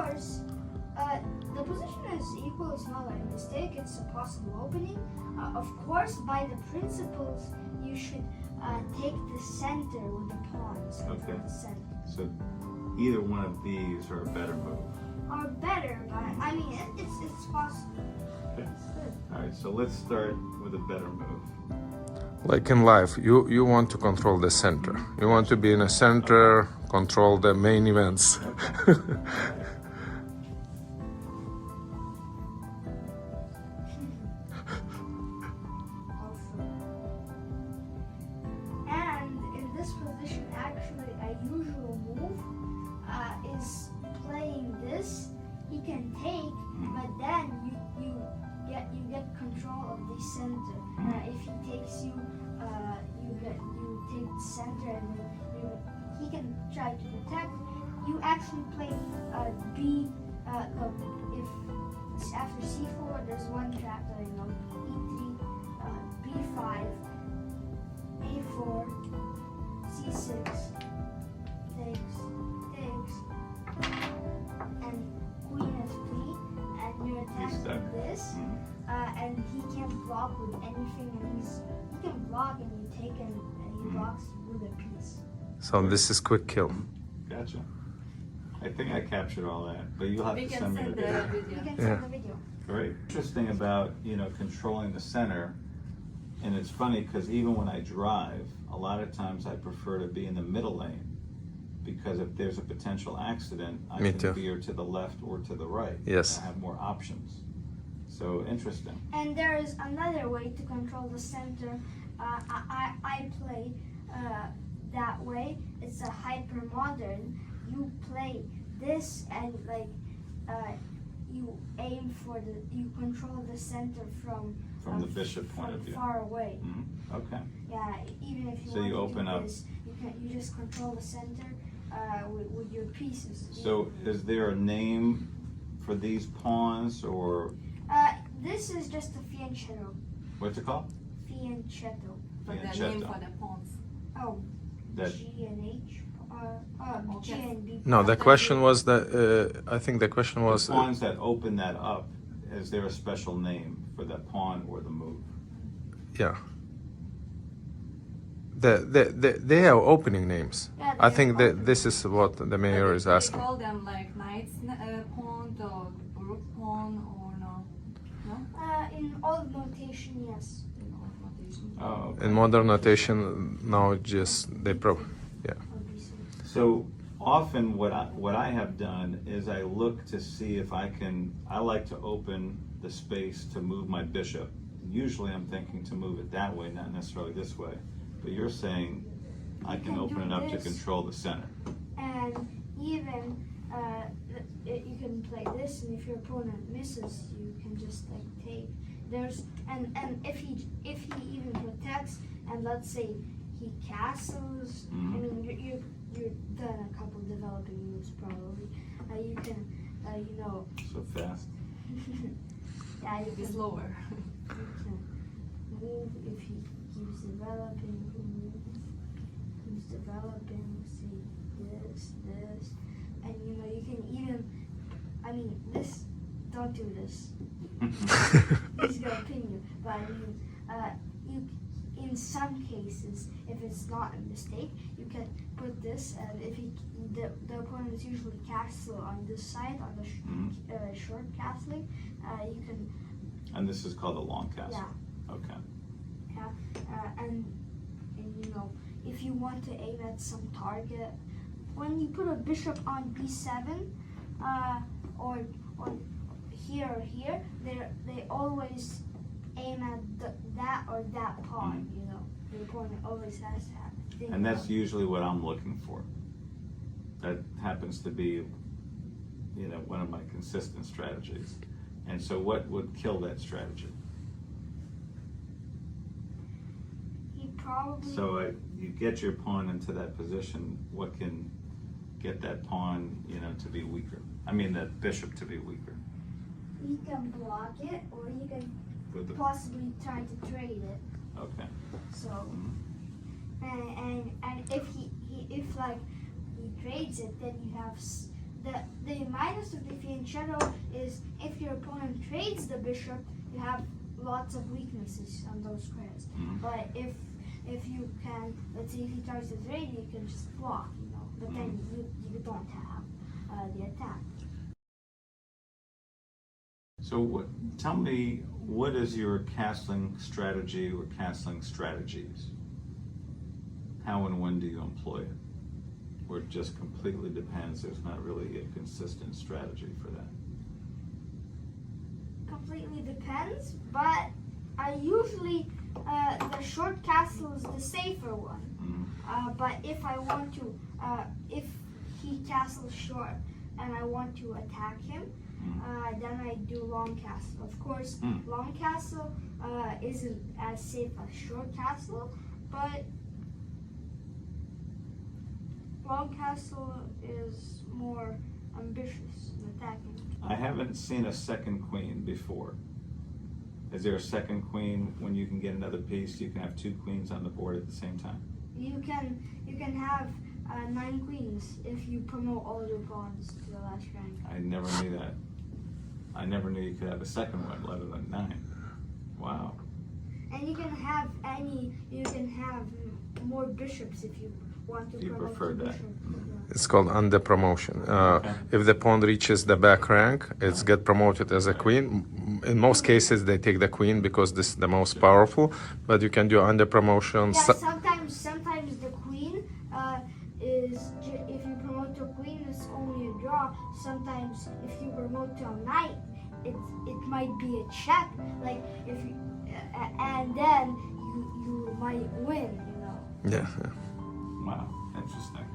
course, the position is equal. It's not like a mistake. It's a possible opening. Of course, by the principles, you should take the center with the pawns. Okay. The center. So either one of these are a better move. Are better, but I mean, it's possible. Okay. It's good. All right, so let's start with a better move. Like in life, you want to control the center. You want to be in a center, control the main events. And in this position, actually, a usual move is playing this. He can take, but then you get control of the center. If he takes you, you take the center, and he can try to protect. You actually play B. Look, if it's after C4, there's one trap that I know. E3, B5. A4, C6, takes, and Queen F3, and you're attacking this, and he can't block with anything, and he can block and you take and he blocks with a piece. So this is quick kill. Gotcha. I think I captured all that, but you'll have We to can send me the send the video. You video. can Yeah. send the video. Great. Interesting about, controlling the center, and it's funny because even when I drive, a lot of times I prefer to be in the middle lane because if there's a potential accident, I Me can too. veer to the left or to the right. Yes. I have more options. So interesting. And there is another way to control the center. I play that way. It's a hyper modern. You play this and you aim for you control the center from The bishop point from of view. far away. Okay. Yeah, even if you So want you to open do up. this, you just control the center with your pieces. So is there a name for these pawns or This is just a fianchetto. what's it called? Fianchetto. For the Fianchetto. name for the pawns. Oh, That G and H. G Okay. and B. No, the question was that I think the question was the pawns that open that up, is there a special name for that pawn or the move? yeah. They have opening names. Yeah, I they think have that opening this is what the mayor is They asking. call them like knight's pawn or Brook pawn or no? No? In old notation, yes. In old notation. Oh, okay. In modern notation, now just yeah. Obviously. So often what I have done is I look to see if I like to open the space to move my bishop. Usually I'm thinking to move it that way, not necessarily this way. But you're saying I can can open do it up to this. control the center. And even you can play this, and if your opponent misses, you can just take. And if he even protects, and let's say he castles. I mean, you're done a couple developing moves probably. You can So fast. yeah, you It'll be can slower. You can move if he keeps developing. Keeps developing. See this, and you can even. I mean, this. Don't do this. He's gonna pin you. But I mean, you. In some cases, if it's not a mistake, you can put this, and if the opponent is usually castle on this side, on the short castling, you can. And this is called a long castle. Yeah. Okay. Yeah, and if you want to aim at some target, when you put a bishop on b7, or here or here, they always aim at that or that pawn. The opponent always has to have. And that's usually what I'm looking for. That happens to be, one of my consistent strategies. And so what would kill that strategy? He probably. So you get your pawn into that position, what can get that pawn, to be weaker? I mean, that bishop to be weaker. He can block it, or he can With the, possibly try to trade it. okay. So, and if he trades it, then you have the minus of the fianchetto is if your opponent trades the bishop, you have lots of weaknesses on those squares. But if you can, let's say if he tries to trade, you can just block, you know. But then you don't have the attack. So tell me, what is your castling strategy or castling strategies? How and when do you employ it? Or it just completely depends, there's not really a consistent strategy for that? Completely depends, but I usually, the short castle is the safer one. But if I want to, if he castles short and I want to attack him, then I do long castle. Of course, long castle isn't as safe as short castle, but long castle is more ambitious in attacking. I haven't seen a second queen before. Is there a second queen when you can get another piece? You can have two queens on the board at the same time? You can have 9 queens if you promote all your pawns to the last rank. I never knew that. I never knew you could have a second one, let alone 9. Wow. And you can have more bishops if you want to You promote prefer the that. bishop. It's called under promotion. If the pawn reaches the back rank, it's get promoted as a queen. In most cases, they take the queen because this is the most powerful. But you can do under promotion. Yeah, sometimes the queen if you promote to a queen, it's only a draw. Sometimes if you promote to a knight, it might be a check. Like if you, and then you might win. You know. Yeah. Wow, interesting.